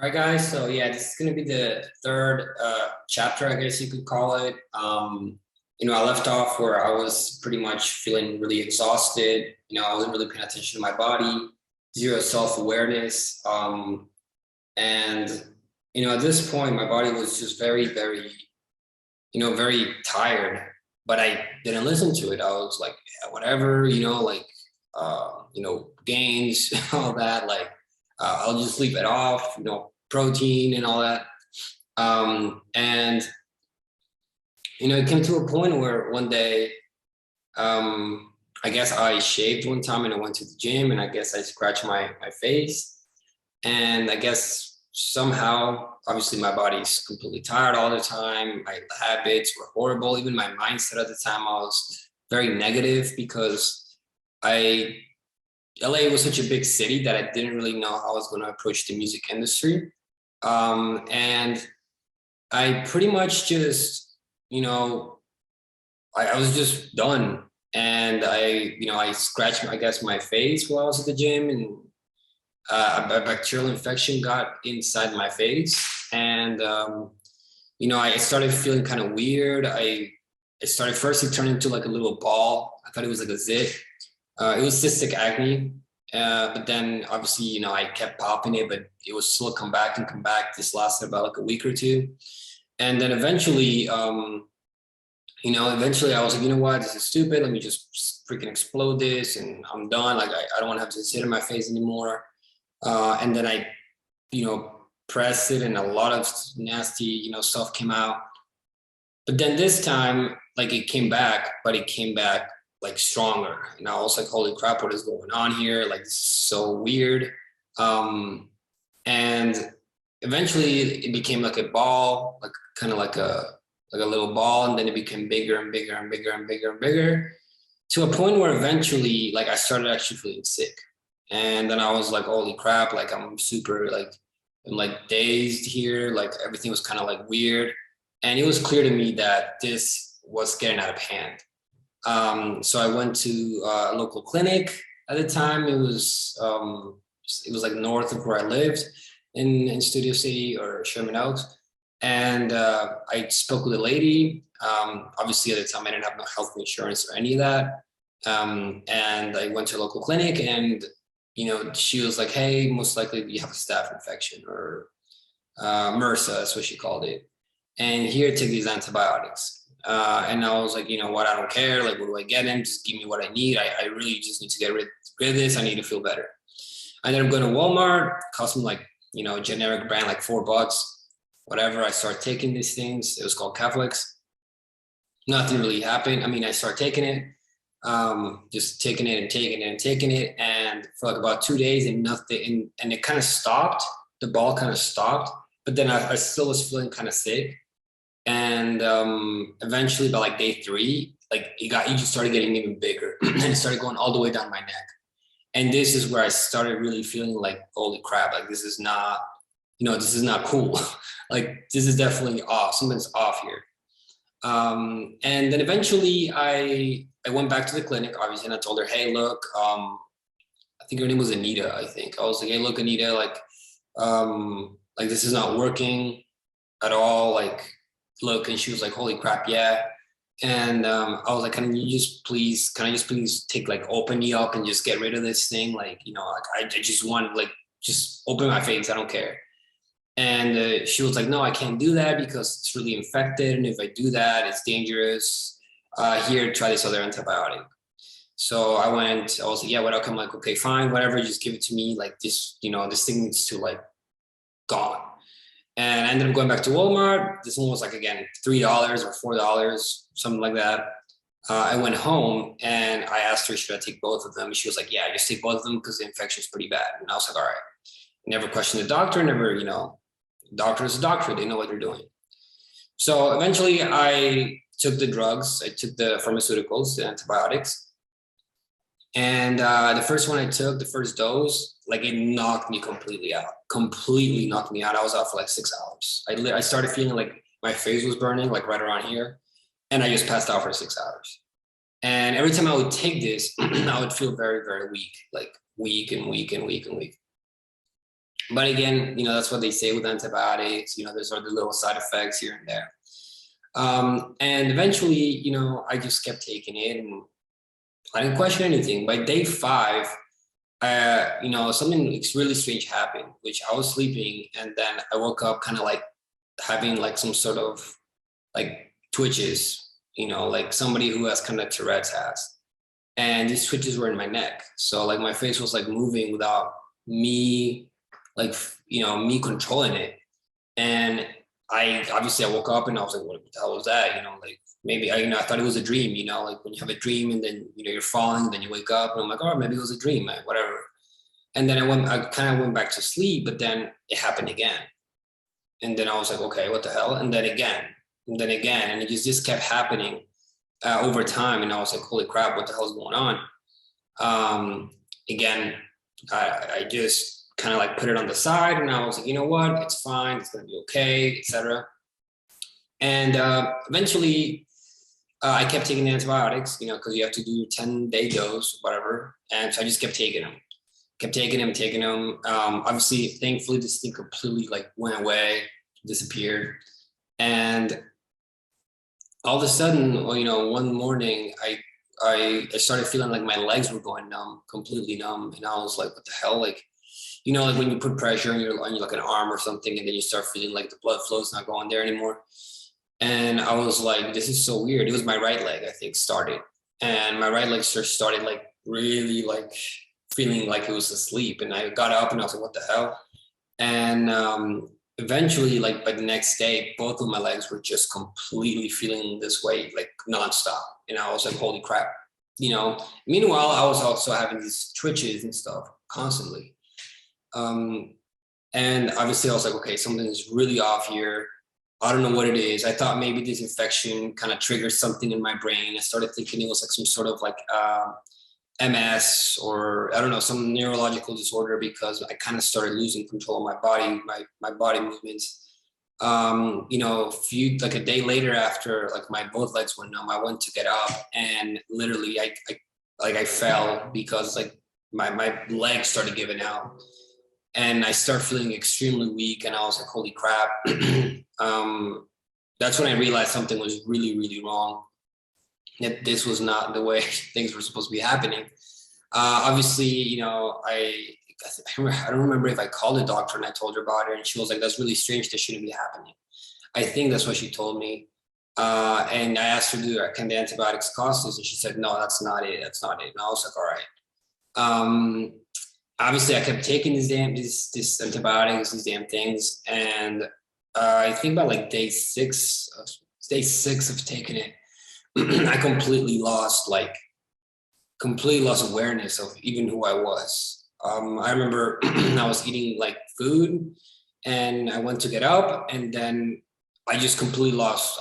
All right, guys. So yeah, this is going to be the third chapter, I guess you could call it. I left off where I was pretty much feeling really exhausted. I wasn't really paying attention to my body, zero self-awareness. And at this point, my body was just very, very, very tired. But I didn't listen to it. I was like, yeah, whatever, gains, all that. Like, I'll just leave it off. Protein and all that. And it came to a point where one day, I guess I shaved one time and I went to the gym, and I guess I scratched my face. And I guess somehow, obviously, my body's completely tired all the time. My habits were horrible. Even my mindset at the time, I was very negative because LA was such a big city that I didn't really know how I was going to approach the music industry. And I pretty much just, I was just done. And I scratched, I guess, my face while I was at the gym, and a bacterial infection got inside my face. And, I started feeling kind of weird. It started first, it turned into like a little ball. I thought it was like a zit. It was cystic acne. But then obviously, I kept popping it, but it was still come back and come back. This lasted about like a week or two. And then eventually, eventually I was like, you know what, this is stupid. Let me just freaking explode this and I'm done. Like, I don't want to have to sit in my face anymore. And then I, pressed it and a lot of nasty, stuff came out. But then this time, like it came back, but it came back like stronger. And I was like, holy crap, what is going on here? Like, this is so weird. And eventually it became like a ball, like kind of like a little ball. And then it became bigger and bigger and bigger and bigger and bigger, to a point where eventually, like, I started actually feeling sick. And then I was like, holy crap, like I'm super I'm like dazed here. Like everything was kind of like weird. And it was clear to me that this was getting out of hand. So I went to a local clinic at the time. It was like north of where I lived in Studio City or Sherman Oaks. And I spoke with a lady. Obviously at the time I didn't have no health insurance or any of that. And I went to a local clinic, and, she was like, hey, most likely you have a staph infection, or MRSA, that's what she called it. And here, take these antibiotics. And I was like, you know what, I don't care. Like, what do I get in? Just give me what I need. I really just need to get rid of this. I need to feel better. I ended up going to Walmart, cost me like, generic brand, like $4, whatever. I started taking these things. It was called Keflex. Nothing really happened. I mean, I started taking it, just taking it and taking it and taking it. And for like about 2 days and nothing, and it kind of stopped. The ball kind of stopped, but then I still was feeling kind of sick. And eventually by like day 3, like it just started getting even bigger and it started going all the way down my neck. And this is where I started really feeling like, holy crap, like this is not, this is not cool. Like, this is definitely off. Something's off here. And then eventually I went back to the clinic, obviously, and I told her, hey, look, I think her name was Anita, I think. I was like, hey, look, Anita, like this is not working at all. Like, look. And she was like, holy crap, yeah. And I was like, can I just please take, like, open me up and just get rid of this thing? Like, like I just want, like, just open my face. I don't care. And she was like, no, I can't do that because it's really infected. And if I do that, it's dangerous. Here, try this other antibiotic. So I was like, yeah, what? I'm like, okay, fine, whatever. Just give it to me. Like this, this thing needs to, like, gone. And I ended up going back to Walmart. This one was like, again, $3 or $4, something like that. I went home and I asked her, should I take both of them? And she was like, yeah, just take both of them because the infection is pretty bad. And I was like, all right. Never questioned the doctor, never, doctor is a doctor. They know what they're doing. So eventually I took the drugs. I took the pharmaceuticals, the antibiotics. And the first one I took, the first dose, like, it knocked me completely out. Completely knocked me out. I was out for like 6 hours. I started feeling like my face was burning, like right around here. And I just passed out for 6 hours. And every time I would take this, I would feel very, very weak, like weak and weak and weak and weak. But again, that's what they say with antibiotics. There's sort of the little side effects here and there. And eventually, I just kept taking it, and I didn't question anything. By day 5, something really strange happened, which I was sleeping, and then I woke up kind of like having like some sort of like twitches, like somebody who has kind of Tourette's has. And these twitches were in my neck. So like my face was like moving without me, like, me controlling it. And I woke up and I was like, what the hell was that? Like maybe I thought it was a dream, like when you have a dream and then, you're falling, then you wake up and I'm like, oh, maybe it was a dream, man, whatever. And then I kind of went back to sleep, but then it happened again. And then I was like, okay, what the hell? And then again, and it just kept happening over time. And I was like, holy crap, what the hell is going on? Again, I just kind of like put it on the side, and I was like, you know what, it's fine, it's gonna be okay, etc. And eventually I kept taking the antibiotics, because you have to do 10-day dose, whatever. And so I just kept taking them. Obviously, thankfully, this thing completely like went away, disappeared. And all of a sudden, one morning, I started feeling like my legs were going numb, completely numb. And I was like, what the hell? Like, like when you put pressure on your like an arm or something, and then you start feeling like the blood flow's not going there anymore. And I was like, this is so weird. It was my right leg, I think, started. And my right leg started like really like feeling like it was asleep. And I got up and I was like, what the hell? And eventually, like by the next day, both of my legs were just completely feeling this way, like nonstop. And I was like, holy crap. Meanwhile, I was also having these twitches and stuff constantly. And obviously I was like, okay, something is really off here. I don't know what it is. I thought maybe this infection kind of triggered something in my brain. I started thinking it was like some sort of like MS, or I don't know, some neurological disorder, because I kind of started losing control of my body, my body movements. Like a day later, after like my both legs were numb, I went to get up, and literally I fell because like my legs started giving out. And I started feeling extremely weak, and I was like, holy crap. That's when I realized something was really, really wrong. That this was not the way things were supposed to be happening. Obviously, I don't remember if I called the doctor and I told her about it, and she was like, that's really strange, this shouldn't be happening. I think that's what she told me. And I asked her, can the antibiotics cause this? And she said, no, that's not it. And I was like, all right. Obviously I kept taking these antibiotics, these damn things. And I think by like day six of taking it, I completely lost awareness of even who I was. I remember I was eating like food, and I went to get up, and then I just completely lost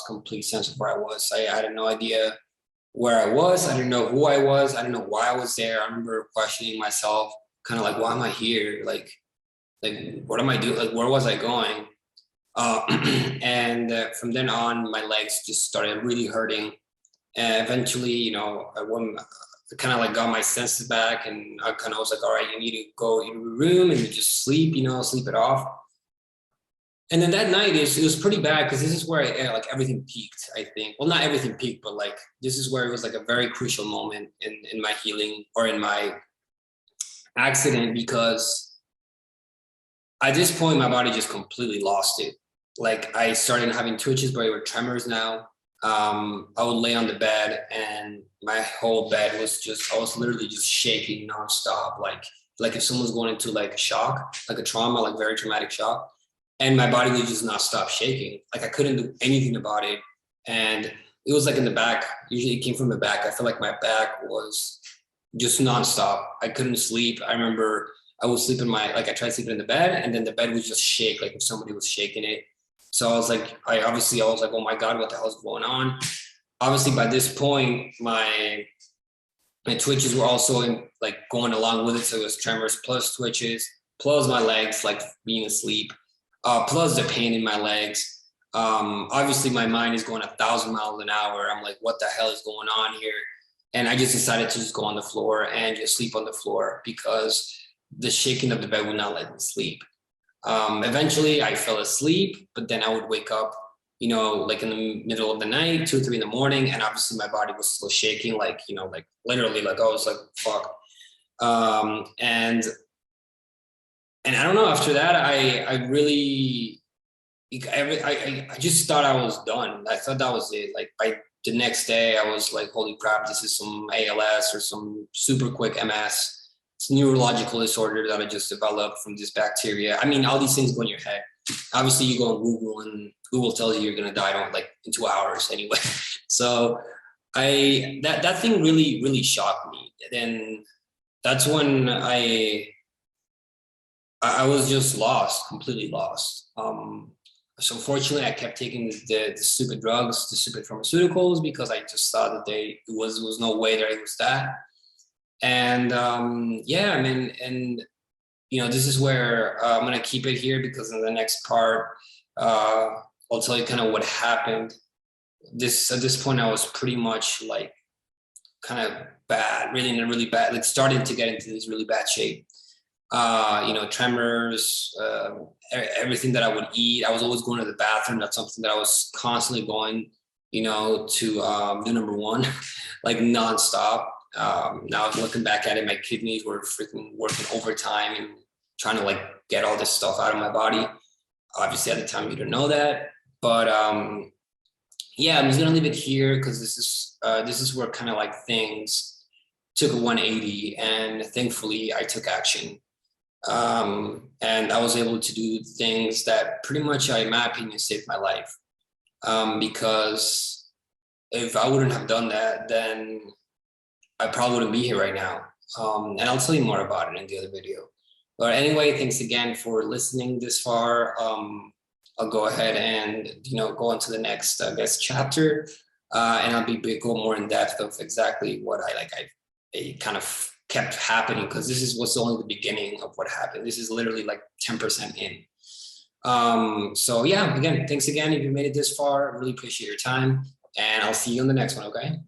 complete sense of where I was. I had no idea where I was. I didn't know who I was. I didn't know why I was there. I remember questioning myself, kind of like, why am I here? Like what am I doing? Like, where was I going? And from then on, my legs just started really hurting. And eventually, I kind of like got my senses back, and I kind of was like, all right, you need to go in your room and you just sleep, sleep it off. And then that night it was pretty bad, because this is where like everything peaked, I think. Well, not everything peaked, but like this is where it was like a very crucial moment in my healing, or in my accident, because at this point my body just completely lost it. Like I started having twitches, but they were tremors now. I would lay on the bed, and my whole bed was I was literally just shaking nonstop. Like if someone's going into like a shock, like a trauma, like very traumatic shock. And my body would just not stop shaking. Like I couldn't do anything about it. And it was like in the back. Usually it came from the back. I felt like my back was just nonstop. I couldn't sleep. I remember I would sleep I tried sleeping in the bed, and then the bed would just shake, like if somebody was shaking it. So I was like, oh my God, what the hell is going on? Obviously by this point, my twitches were also like going along with it. So it was tremors plus twitches, plus my legs, like being asleep. Plus the pain in my legs. Obviously my mind is going 1,000 miles an hour. I'm like, what the hell is going on here? And I just decided to just go on the floor and just sleep on the floor, because the shaking of the bed would not let me sleep. Eventually I fell asleep, but then I would wake up, you know, like in the middle of the night, 2, 3 in the morning. And obviously my body was still shaking, like, you know, like literally, like I was like, fuck. And I don't know, after that, I really, I just thought I was done. I thought that was it. Like by the next day, I was like, holy crap, this is some ALS or some super quick MS. It's a neurological disorder that I just developed from this bacteria. I mean, all these things go in your head. Obviously, you go on Google and Google tells you you're gonna die in 2 hours anyway. So that thing really shocked me. And that's when I was just lost, completely lost. So fortunately, I kept taking the stupid drugs, the stupid pharmaceuticals, because I just thought that there was no way that it was that. And yeah, I mean, and you know, this is where I'm gonna keep it here, because in the next part, I'll tell you kind of what happened. At this point, I was pretty much like kind of bad, really bad, like starting to get into this really bad shape. You know, tremors, everything that I would eat. I was always going to the bathroom. That's something that I was constantly going, you know, to do number one, like nonstop. Now looking back at it, my kidneys were freaking working overtime and trying to like get all this stuff out of my body. Obviously at the time you don't know that, but yeah, I'm just gonna leave it here, because this is where kind of like things took a 180, and thankfully I took action. And I was able to do things that pretty much, in my opinion, saved my life. Because if I wouldn't have done that, then I probably wouldn't be here right now. And I'll tell you more about it in the other video. But anyway, thanks again for listening this far. I'll go ahead and, you know, go on to the next, I guess, chapter. And I'll go more in depth of exactly what I kind of kept happening, because this was only the beginning of what happened. This is literally like 10% in. So yeah, again, thanks again if you made it this far. I really appreciate your time, and I'll see you on the next one, okay?